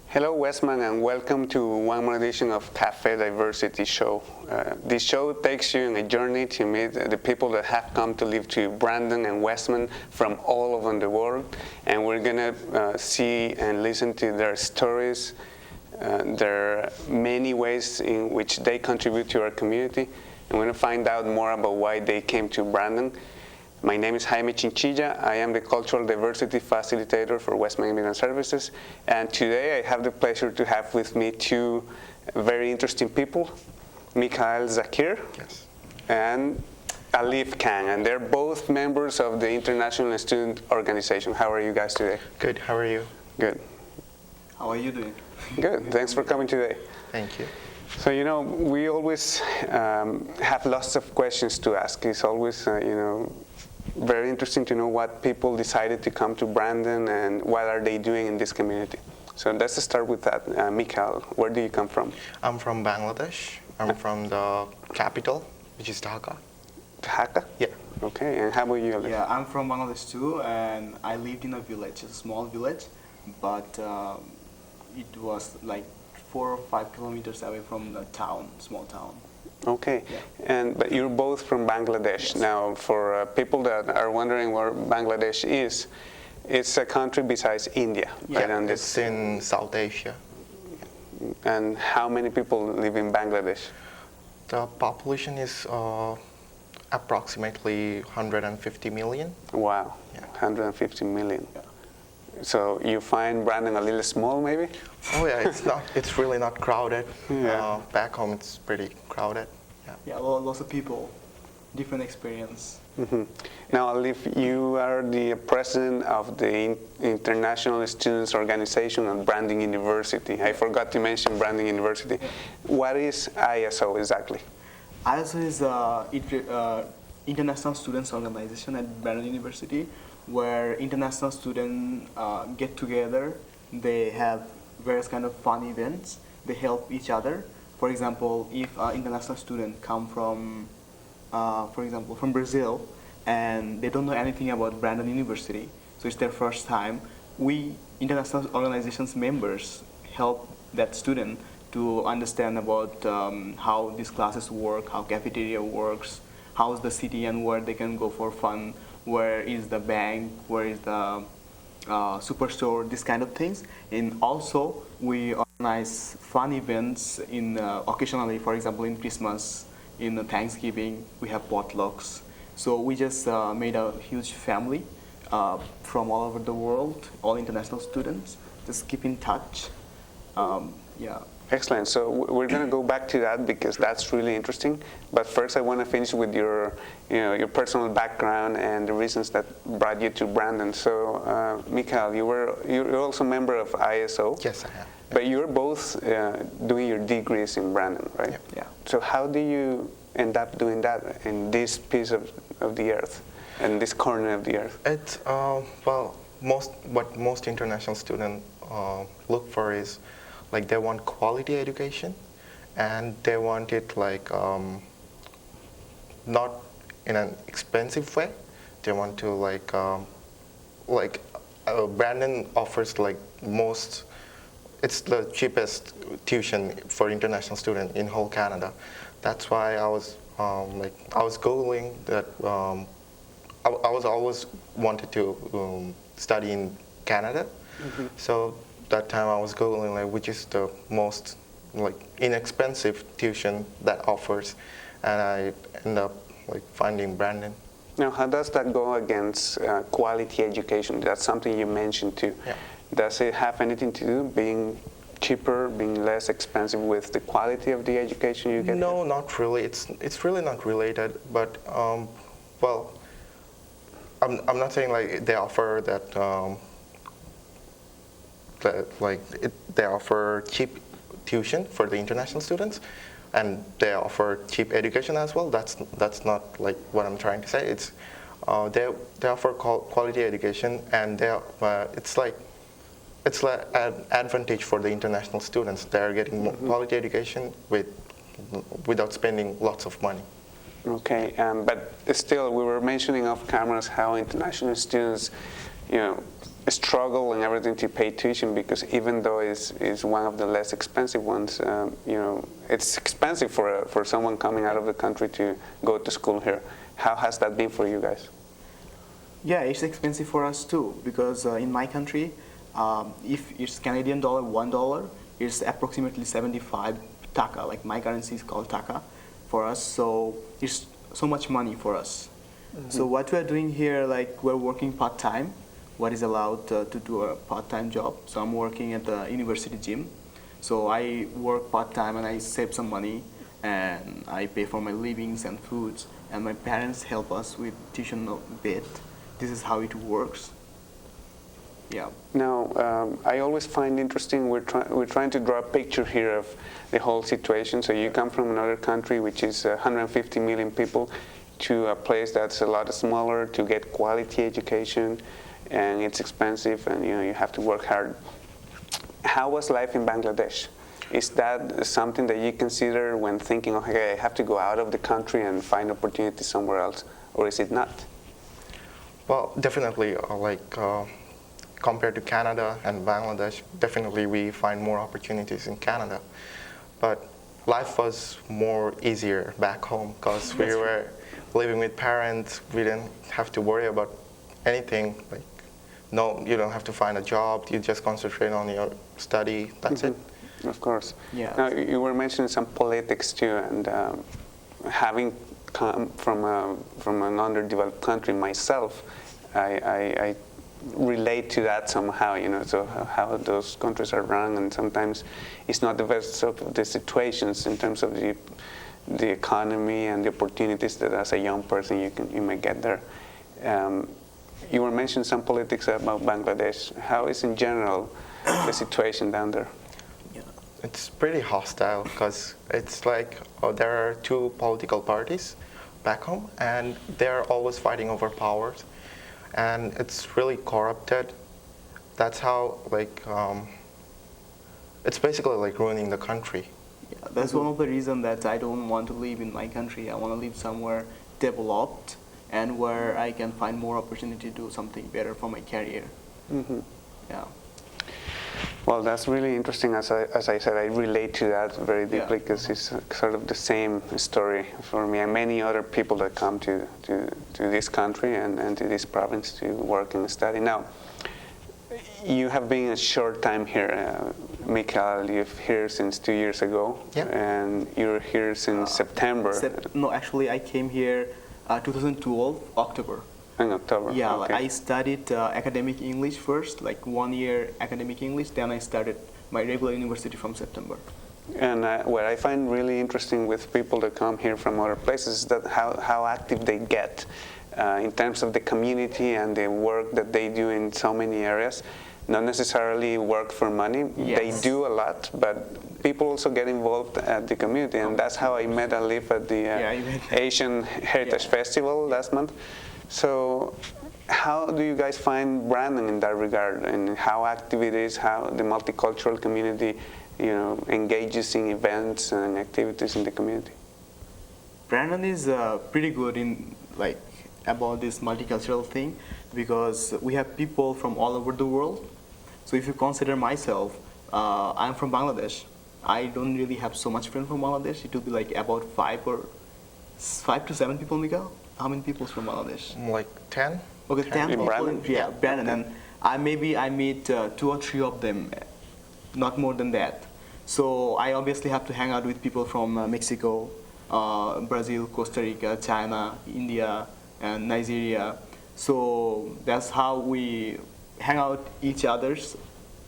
Hello Westman, and welcome to one more edition of Cafe Diversity Show. This show takes you on a journey to meet the people that have come to live to Brandon and Westman from all over the world, and we're gonna see and listen to their stories, their many ways in which they contribute to our community, and we're gonna find out more about why they came to Brandon. My name is Jaime Chinchilla. I am the Cultural Diversity Facilitator for Westman Immigrant Services. And today I have the pleasure to have with me two very interesting people, Mikhail Zakir and Alif Khan. And they're both members of the International Student Organization. How are you guys today? Good, how are you? Good. How are you doing? Good, thanks for coming today. Thank you. So, we always have lots of questions to ask. It's always, very interesting to know what people decided to come to Brandon and what are they doing in this community. So let's start with that. Mikhail, where do you come from? I'm from Bangladesh. I'm from the capital, which is Dhaka. Dhaka? Yeah. Okay, and how about you, Alif? Yeah, I'm from Bangladesh too, and I lived in a village, a small village, but it was like 4 or 5 kilometers away from the town, small town. Okay, Yeah. But you're both from Bangladesh. Yes. Now, for people that are wondering where Bangladesh is, it's a country besides India, right? Yeah, And it's in South Asia. And how many people live in Bangladesh? The population is approximately 150 million. Wow, Yeah. 150 million. Yeah. So you find Brandon a little small, maybe? Oh yeah, it's really not crowded. Yeah. Back home it's pretty crowded. Yeah. Yeah, lots of people, different experience. Mm-hmm. Now, Alif, you are the president of the International Students Organization at Brandon University. I forgot to mention Brandon University. What is ISO exactly? ISO is International Students Organization at Brandon University, where international students get together. They have various kind of fun events. They help each other. For example, if an international student come from, for example, from Brazil, and they don't know anything about Brandon University, so it's their first time, we international organizations members help that student to understand about how these classes work, how cafeteria works, how's the city and where they can go for fun, where is the bank, where is the superstore, these kind of things. And also we organize fun events in occasionally, for example, in Christmas, in Thanksgiving, we have potlucks. So we just made a huge family from all over the world, all international students. Just keep in touch. Yeah. Excellent. So we're going to go back to that because that's really interesting. But first, I want to finish with your personal background and the reasons that brought you to Brandon. So, Mikhail, you're also a member of ISO. Yes, I am. But you're both doing your degrees in Brandon, right? Yeah. So how do you end up doing that in this piece of the earth, and this corner of the earth? It's most international students look for is like they want quality education, and they want it like not in an expensive way. They want to Brandon offers like most. It's the cheapest tuition for international student in whole Canada. That's why I was googling that. I was always wanted to study in Canada, so that time I was googling like which is the most like inexpensive tuition that offers, and I end up like finding Brandon. Now, how does that go against quality education? That's something you mentioned too. Yeah. Does it have anything to do being cheaper, being less expensive with the quality of the education you get? No, not really. It's really not related. But well, I'm not saying like they offer that they offer cheap tuition for the international students, and they offer cheap education as well. That's not like what I'm trying to say. It's they offer quality education, and it's like it's like an advantage for the international students. They're getting quality education without spending lots of money. Okay, but still, we were mentioning off cameras how international students, struggle and everything to pay tuition, because even though it's one of the less expensive ones, it's expensive for someone coming out of the country to go to school here. How has that been for you guys? Yeah, it's expensive for us too, because in my country, if it's Canadian dollar, $1, it's approximately 75 taka. Like my currency is called taka for us, so it's so much money for us. So what we're doing here, like we're working part-time, what is allowed to do a part-time job. So I'm working at the university gym. So I work part-time and I save some money and I pay for my livings and foods, and my parents help us with tuition a bit. This is how it works. Yeah. Now, I always find interesting, we're trying to draw a picture here of the whole situation. So you come from another country which is 150 million people to a place that's a lot smaller to get quality education, and it's expensive, and you have to work hard. How was life in Bangladesh? Is that something that you consider when thinking, okay, I have to go out of the country and find opportunity somewhere else, or is it not? Well, definitely, compared to Canada and Bangladesh, definitely we find more opportunities in Canada. But life was more easier back home because we were living with parents. We didn't have to worry about anything. No, you don't have to find a job. You just concentrate on your study. That's it. Of course. Yeah. Now, you were mentioning some politics too, and having come from an underdeveloped country myself, I relate to that somehow, so how those countries are run, and sometimes it's not the best of the situations in terms of the economy and the opportunities that as a young person you may get there. You were mentioning some politics about Bangladesh. How is in general the situation down there? It's pretty hostile because it's like there are two political parties back home, and they're always fighting over powers, and it's really corrupted. That's how it's basically like ruining the country. Yeah, that's one of the reasons that I don't want to live in my country. I want to live somewhere developed and where I can find more opportunity to do something better for my career. Yeah. Well, that's really interesting. As I said, I relate to that very deeply because it's sort of the same story for me and many other people that come to this country and to this province to work and study. Now, you have been a short time here, Mikael. You're here since 2 years ago, and you're here since September. No, actually, I came here 2012, October. In October. Yeah, okay. I studied academic English first, like 1 year academic English. Then I started my regular university from September. And what I find really interesting with people that come here from other places is that how active they get in terms of the community and the work that they do in so many areas. Not necessarily work for money. Yes. They do a lot, but people also get involved at the community, and that's how I met Alif at the Asian Heritage Festival last month. So how do you guys find Brandon in that regard, and how active it is, how the multicultural community engages in events and activities in the community? Brandon is pretty good in about this multicultural thing, because we have people from all over the world. So if you consider myself, I'm from Bangladesh. I don't really have so much friends from Bangladesh. It will be about 5 to 7 people, Mikael. How many people from Bangladesh? Like 10. Okay, 10 people. Brandon? Yeah, Brandon. And I meet 2 or 3 of them, not more than that. So I obviously have to hang out with people from Mexico, Brazil, Costa Rica, China, India, and Nigeria. So that's how we hang out each other's,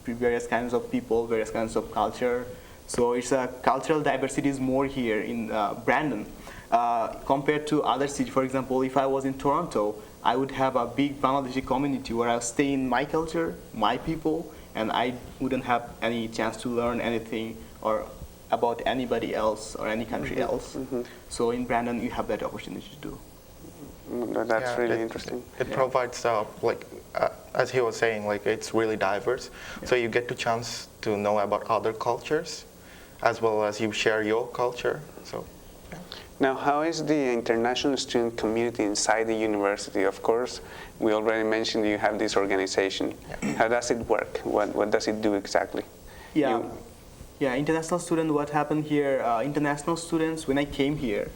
various kinds of people, various kinds of culture. So it's cultural diversity is more here in Brandon. Compared to other cities. For example, if I was in Toronto, I would have a big Bangladeshi community where I'll stay in my culture, my people, and I wouldn't have any chance to learn anything or about anybody else or any country else. So in Brandon, you have that opportunity to do. That's really interesting. It provides as he was saying, like it's really diverse. So you get the chance to know about other cultures, as well as you share your culture. So. Yeah. Now, how is the international student community inside the university? Of course, we already mentioned you have this organization. Yeah. How does it work? What does it do exactly? Yeah, yeah. International student. What happened here? International students. When I came here,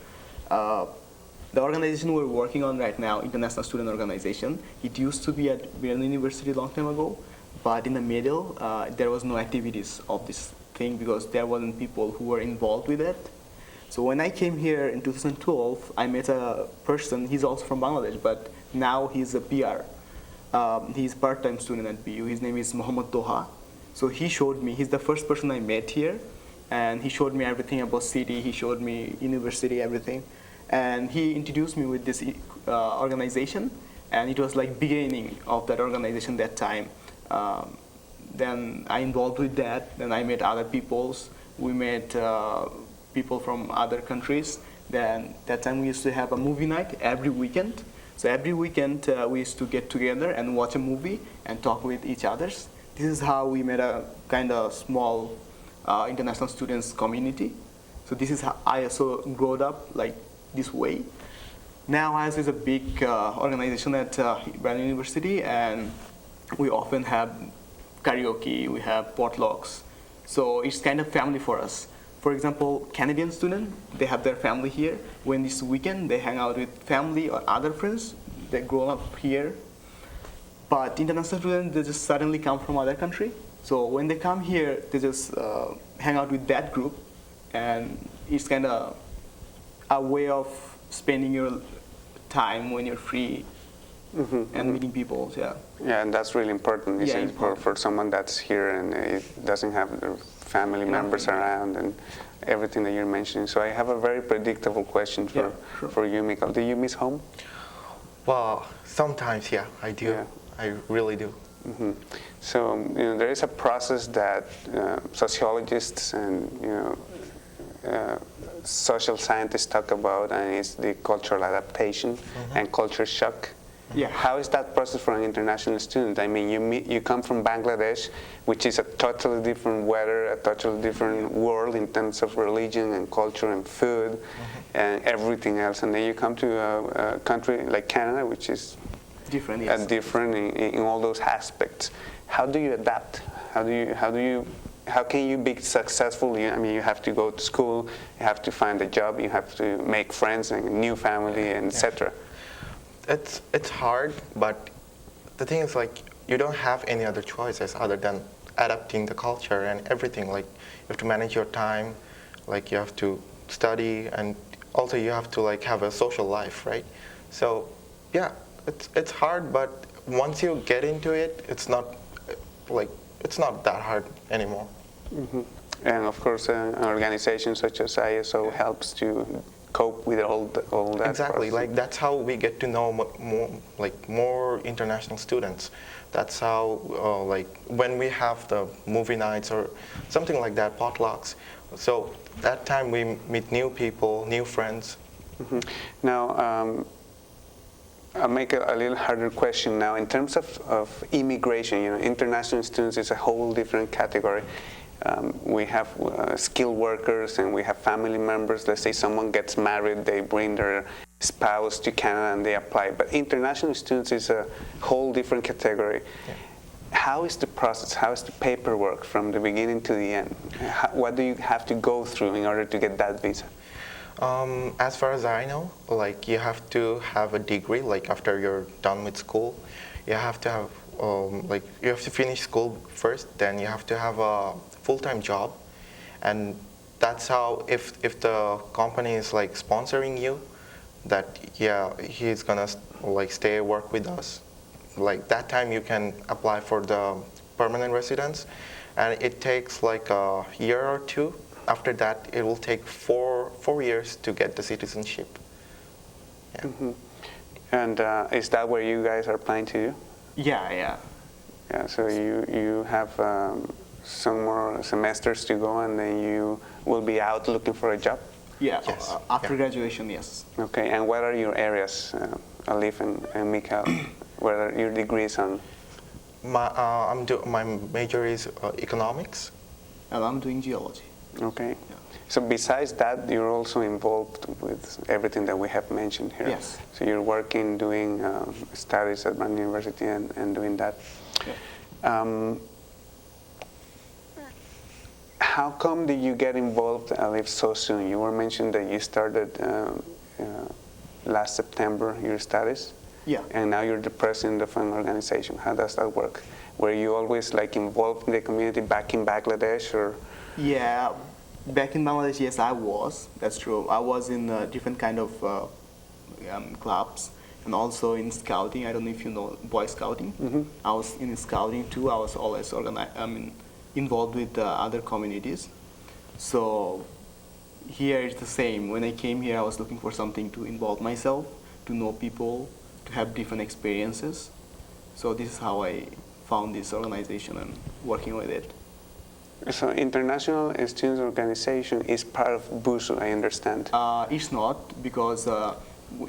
the organization we're working on right now, International Student Organization, it used to be at Berlin University a long time ago, but in the middle, there was no activities of this thing because there wasn't people who were involved with it. So when I came here in 2012, I met a person, he's also from Bangladesh, but now he's a PR. He's a part-time student at BU. His name is Mohammad Toha. So he showed me, he's the first person I met here, and he showed me everything about city, he showed me university, everything. And he introduced me with this organization, and it was like beginning of that organization that time. Then I involved with that, then I met other peoples. We met people from other countries. Then that time we used to have a movie night every weekend. So every weekend we used to get together and watch a movie and talk with each other. This is how we made a kind of small international students community. So this is how I also grew up like this way. Now ISO is a big organization at Brown University, and we often have karaoke, we have potlucks. So it's kind of family for us. For example, Canadian students, they have their family here. When this weekend, they hang out with family or other friends that grow up here. But international students, they just suddenly come from other country. So when they come here, they just hang out with that group, and it's kind of a way of spending your time when you're free and meeting people. Yeah. Yeah, and that's really important, Yeah, isn't it, for someone that's here and it doesn't have their family members around and everything that you're mentioning. So I have a very predictable question for you, Mikael. Do you miss home? Well, sometimes, yeah, I do. Yeah. I really do. So there is a process that sociologists and social scientists talk about, and it's the cultural adaptation and culture shock. Yeah. How is that process for an international student? I mean, you come from Bangladesh, which is a totally different weather, a totally different world in terms of religion and culture and food and everything else, and then you come to a country like Canada, which is different, yes. Different in all those aspects. How do you adapt? How can you be successful? I mean, you have to go to school, you have to find a job, you have to make friends and a new family, and etc. It's hard, but the thing is, like, you don't have any other choices other than adapting the culture and everything. Like, you have to manage your time, like you have to study, and also you have to like have a social life, right? So, yeah, it's hard, but once you get into it, it's not that hard anymore. And of course, an organization such as ISO helps to cope with all that. Exactly, process. like that's how we get to know more international students. That's how like when we have the movie nights or something like that, potlucks. So that time we meet new people, new friends. Now, I'll make a little harder question now. In terms of immigration, international students is a whole different category. We have skilled workers and we have family members. Let's say someone gets married, they bring their spouse to Canada and they apply. But international students is a whole different category. Yeah. How is the process? How is the paperwork from the beginning to the end? What do you have to go through in order to get that visa? As far as I know, like you have to have a degree. Like after you're done with school, you have to have you have to finish school first. Then you have to have a full-time job, and that's how if the company is like sponsoring you, that he's gonna like stay work with us. Like that time you can apply for the permanent residence, and it takes like a year or two. After that, it will take four years to get the citizenship. Yeah. And is that where you guys are planning to do? Yeah. Yeah. So you have some more semesters to go, and then you will be out looking for a job. Yeah. Yes. After graduation, yes. Okay. And what are your areas, Alif and Mikael? What are your degrees on? My major is economics. And I'm doing geology. Okay. Yeah. So besides that, you're also involved with everything that we have mentioned here. Yes. So you're working, doing studies at Brown University and doing that. Yeah. How come did you get involved, Alif, so soon? You were mentioned that you started last September your studies. Yeah. And now you're the president of an organization. How does that work? Were you always like involved in the community back in Bangladesh, or? Yeah, back in Bangladesh, yes, I was. That's true. I was in different kind of clubs and also in scouting. I don't know if you know Boy Scouting. Mm-hmm. I was in scouting too. I was always involved with other communities. So here it's the same. When I came here, I was looking for something to involve myself, to know people, to have different experiences. So this is how I found this organization and working with it. So International Students Organization is part of BUSU, I understand. It's not, because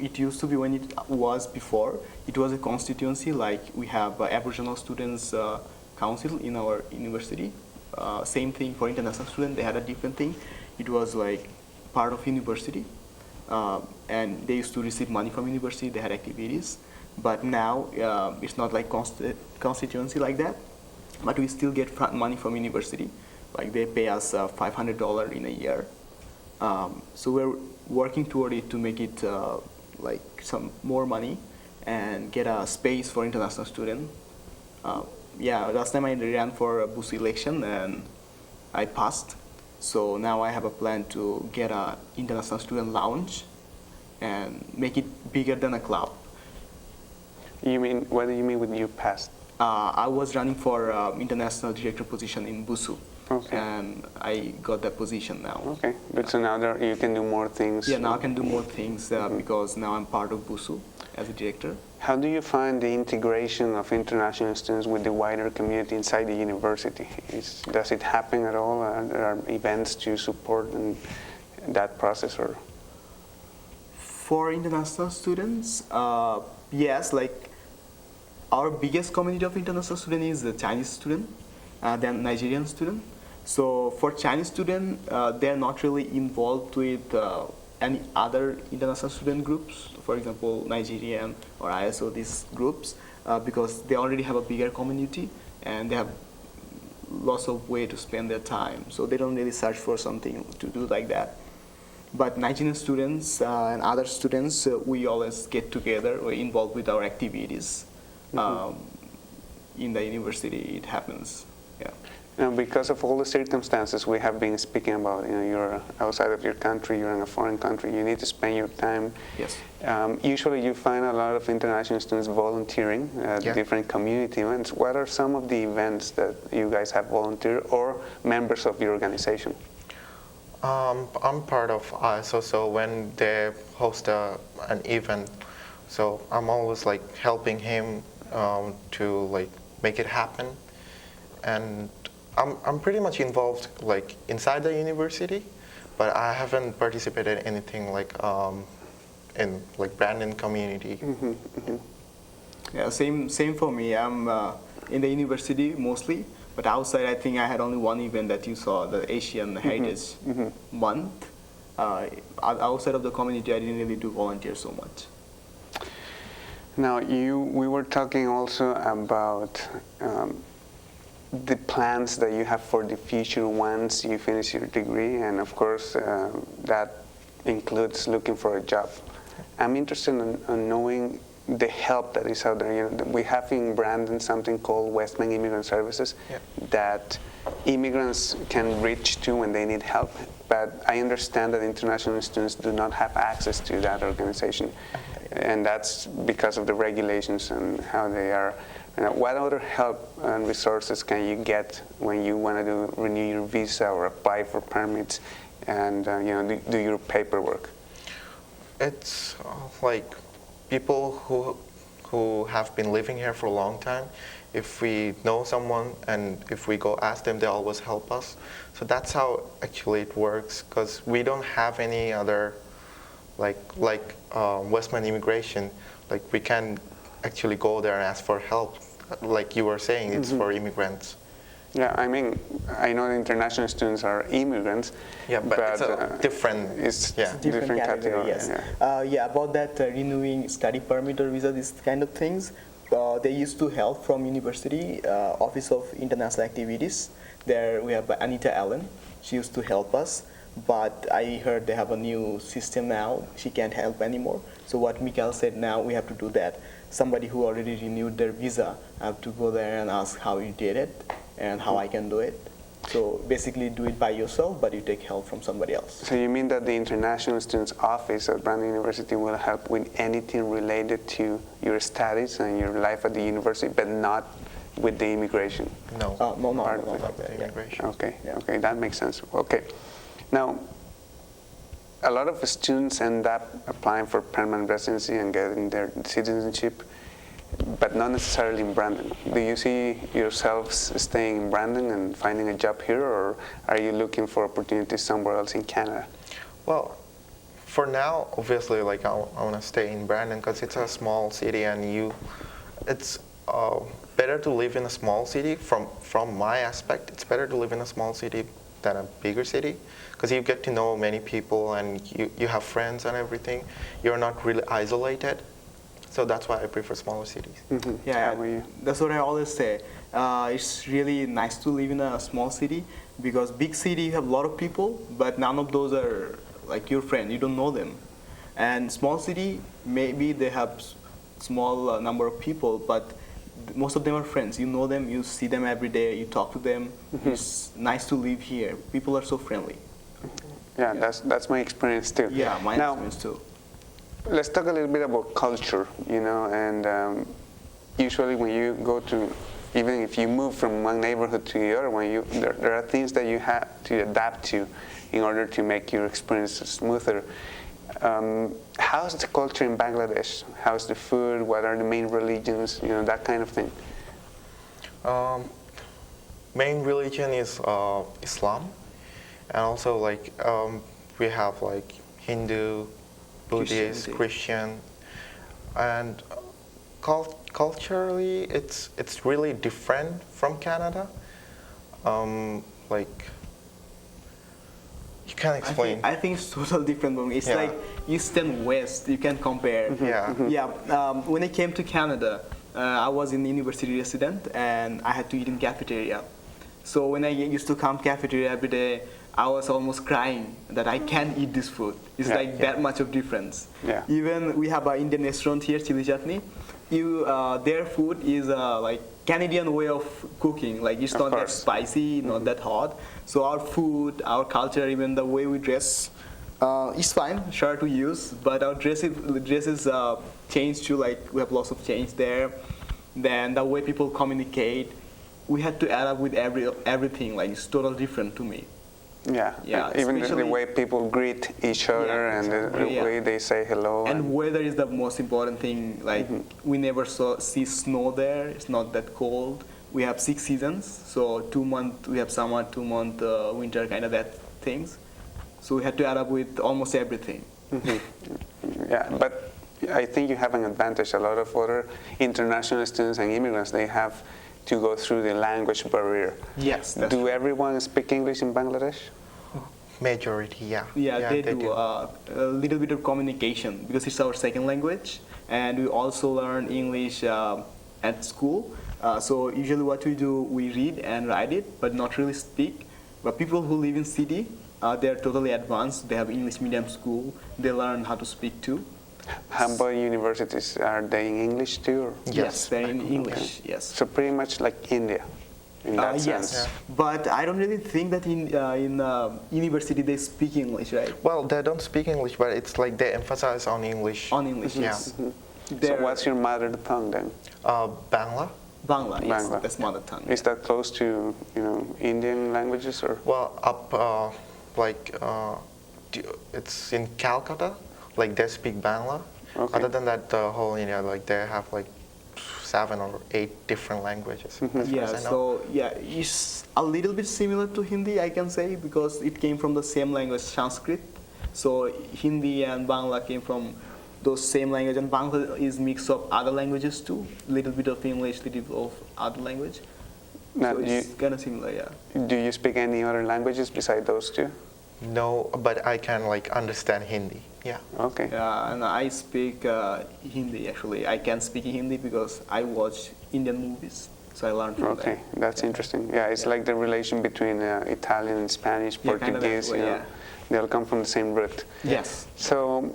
it used to be, when it was before, it was a constituency. Like we have Aboriginal Students Council in our university. Same thing for international students, they had a different thing. It was like part of university, and they used to receive money from university, they had activities. But now it's not like constituency like that, but we still get money from university. Like they pay us $500 in a year. So we're working toward it to make it like some more money and get a space for international students. Yeah, last time I ran for a BUSU election and I passed. So now I have a plan to get an international student lounge and make it bigger than a club. You mean, what do you mean with you passed? I was running for international director position in BUSU. Okay. And I got that position now. Okay, good. So now you can do more things. Yeah, now I can do more things because now I'm part of BUSU as a director. How do you find the integration of international students with the wider community inside the university? Does it happen at all? Are there events to support in that process? Or? For international students, yes, like our biggest community of international students is the Chinese student, then Nigerian student. So for Chinese student, they're not really involved with any other international student groups, for example, Nigerian or ISO, these groups, because they already have a bigger community and they have lots of way to spend their time. So they don't really search for something to do like that. But Nigerian students and other students, we always get together, we're involved with our activities. In the university, it happens, yeah. Now, because of all the circumstances we have been speaking about, you're outside of your country, you're in a foreign country, you need to spend your time. Yes. Usually you find a lot of international students volunteering at different community events. What are some of the events that you guys have volunteered or members of your organization? I'm part of ISO, so when they host an event, so I'm always like helping him to like make it happen. And I'm pretty much involved like inside the university, but I haven't participated in anything like in like Brandon community. Mm-hmm, mm-hmm. Yeah, same for me. I'm in the university mostly, but outside I think I had only one event that you saw, the Asian Heritage Month. Outside of the community, I didn't really do volunteer so much. Now, we were talking also about the plans that you have for the future once you finish your degree, and of course that includes looking for a job. I'm interested in knowing the help that is out there. We have in Brandon something called Westman Immigrant Services that immigrants can reach to when they need help, but I understand that international students do not have access to that organization, and that's because of the regulations and how they are. What other help and resources can you get when you want to renew your visa or apply for permits and do your paperwork? It's like people who have been living here for a long time. If we know someone and if we go ask them, they always help us. So that's how actually it works, because we don't have any other like Westman Immigration. Like we can actually go there and ask for help, like you were saying, it's for immigrants. Yeah, I mean, I know the international students are immigrants. Yeah, but it's a different. It's Yeah. different category. Yes. Yeah. About that renewing study permit or visa, these kind of things, they used to help from university Office of International Activities. There we have Anita Allen. She used to help us, but I heard they have a new system now. She can't help anymore. So what Mikael said, now we have to do that. Somebody who already renewed their visa have to go there and ask how you did it and how I can do it. So basically do it by yourself, but you take help from somebody else. So you mean that the International Students Office at Brandon University will help with anything related to your studies and your life at the university, but not with the immigration? No. No, Part no, of no, it. no, yeah. Immigration. Okay, Yeah. okay, that makes sense. Okay. Now, a lot of students end up applying for permanent residency and getting their citizenship, but not necessarily in Brandon. Do you see yourselves staying in Brandon and finding a job here, or are you looking for opportunities somewhere else in Canada? Well, for now, obviously, like I want to stay in Brandon because it's a small city, and it's better to live in a small city. From my aspect, it's better to live in a small city than a bigger city because you get to know many people and you have friends and everything. You're not really isolated. So that's why I prefer smaller cities. Mm-hmm. Yeah, How about you? that's what I always say. It's really nice to live in a small city because big city you have a lot of people, but none of those are like your friend. You don't know them. And small city, maybe they have small number of people, but most of them are friends. You know them, you see them every day, you talk to them. It's nice to live here. People are so friendly. Yeah, that's my experience too. Yeah, my Now, experience too. let's talk a little bit about culture, and usually when you go to, even if you move from one neighborhood to the other one, there are things that you have to adapt to in order to make your experience smoother. How's the culture in Bangladesh? How's the food? What are the main religions? That kind of thing. Main religion is Islam, and also like we have like Hindu, Buddhist, Christianity. Christian, and culturally it's really different from Canada. Like you can't explain. I think it's totally different from it's Yeah. like East and West. You can compare. Yeah. Yeah. When I came to Canada, I was in university resident and I had to eat in cafeteria. So when I used to come cafeteria every day, I was almost crying that I can't eat this food. It's Yeah. like that much of difference. Yeah. Even we have an Indian restaurant here, Chili Chutney. Their food is like Canadian way of cooking. Like it's Of not that course. spicy, not that hot. So our food, our culture, even the way we dress, it's fine, sure to use. But our dresses changed to like we have lots of change there. Then the way people communicate, we had to adapt with everything. Like it's totally different to me. Yeah, Yeah, even the especially- way people greet each other and the Yeah. way they say hello. And weather is the most important thing. Like we never see snow there. It's not that cold. We have 6 seasons. So 2 months we have summer, 2 month winter, kind of that things. So we had to adapt with almost everything. Yeah, but I think you have an advantage. A lot of other international students and immigrants, they have to go through the language barrier. Yes. That's Do everyone speak English in Bangladesh? Majority, yeah. Yeah, they do a little bit of communication because it's our second language, and we also learn English at school. So usually what we do, we read and write it, but not really speak. But people who live in city, they're totally advanced. They have English medium school. They learn how to speak too. How about universities? Are they in English too? Or? Yes. They're in English. Yes. So pretty much like India, in that sense. Yes, but I don't really think that in university they speak English, right? Well, they don't speak English, but it's like they emphasize on English. On English, Yeah. yes. So They're- what's your mother tongue then? Bangla. Bangla? Yes, Bangla. that's mother tongue. Is that close to Indian languages or? Well, it's in Calcutta. Like they speak Bangla. Okay. Other than that, the whole India, like they have like 7 or 8 different languages. As far Yeah, as I know. so yeah, it's a little bit similar to Hindi, I can say, because it came from the same language, Sanskrit. So Hindi and Bangla came from those same language, and Bangla is mix of other languages too, little bit of English, little bit of other language. Now, So it's kind of similar, yeah. do you speak any other languages besides those two? No, but I can like understand Hindi. Yeah. Okay. Yeah, and I speak Hindi actually. I can speak Hindi because I watch Indian movies, so I learned from Okay, that. that's interesting. Yeah, it's like the relation between Italian and Spanish, Yeah, kind of that Portuguese. way, You know, yeah. they all come from the same root. Yes. So,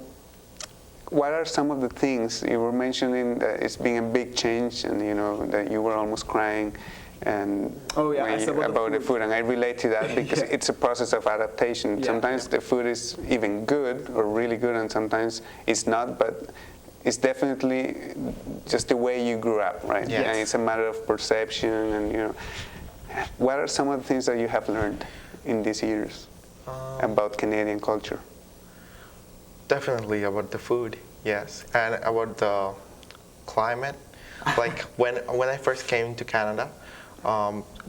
what are some of the things you were mentioning that it's been a big change, and you know that you were almost crying, and Oh, yeah, when it's you- about the food. and I relate to that because Yeah. it's a process of adaptation. Yeah, Sometimes yeah. the food is even good or really good, and sometimes it's not, but it's definitely just the way you grew up, right? Yes. And it's a matter of perception, and you know, what are some of the things that you have learned in these years about Canadian culture? Definitely about the food, yes, and about the climate. Like when I first came to Canada,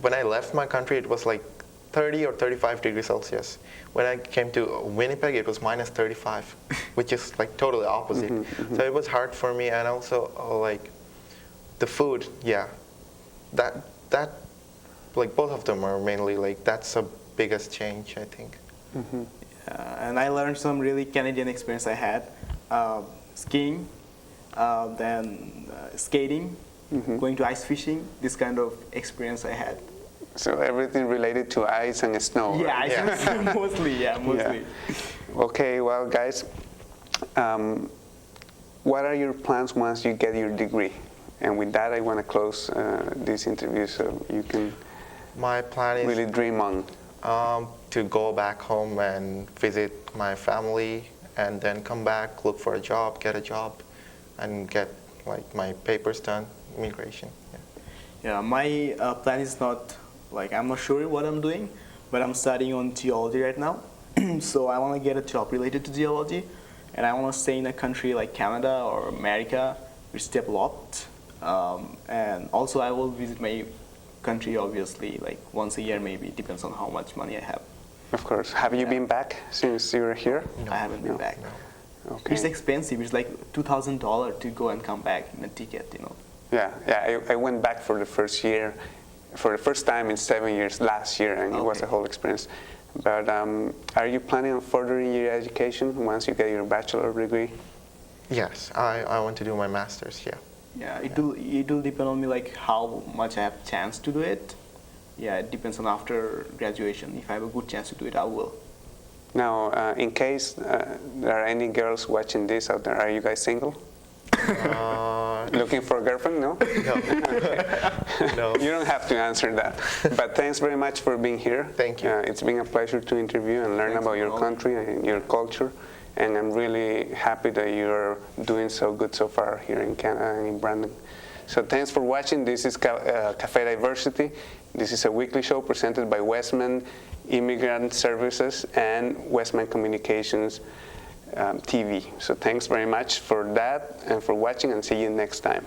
when I left my country, it was like 30 or 35 degrees Celsius. When I came to Winnipeg, it was minus 35, which is like totally opposite. So it was hard for me, and also like the food, yeah, that like both of them are mainly like that's the biggest change, I think. And I learned some really Canadian experience I had. Skiing, then skating, going to ice fishing, this kind of experience I had. So everything related to ice and snow. Yeah, right? ice fishing mostly, yeah, mostly. Okay, well, guys, what are your plans once you get your degree? And with that, I want to close this interview so you can My plan is really dream on. to go back home and visit my family, and then come back, look for a job, get a job, and get like my papers done, immigration. Yeah. Yeah, my plan is not, like, I'm not sure what I'm doing, but I'm studying on geology right now. So I want to get a job related to geology, and I want to stay in a country like Canada or America, which is developed. And also I will visit my country, obviously, like once a year maybe, depends on how much money I have. Of course. Have you been back since you were here? I haven't been No. back. Okay. It's expensive. It's like $2,000 to go and come back in a ticket, you know. Yeah. I went back for the first year, for the first time in 7 years last year, and it was a Okay. whole experience. But are you planning on furthering your education once you get your bachelor degree? Yes, I want to do my master's. Yeah. Yeah, it will depend on me, like how much I have chance to do it. Yeah, it depends on after graduation. If I have a good chance to do it, I will. Now, in case there are any girls watching this out there, are you guys single? Looking for a girlfriend? No? No. You don't have to answer that. But thanks very much for being here. Thank you. It's been a pleasure to interview and learn Thanks about for your all. country and your culture. And I'm really happy that you're doing so good so far here in Canada and in Brandon. So thanks for watching. This is Cafe Diversity. This is a weekly show presented by Westman Immigrant Services and Westman Communications TV. So thanks very much for that and for watching, and see you next time.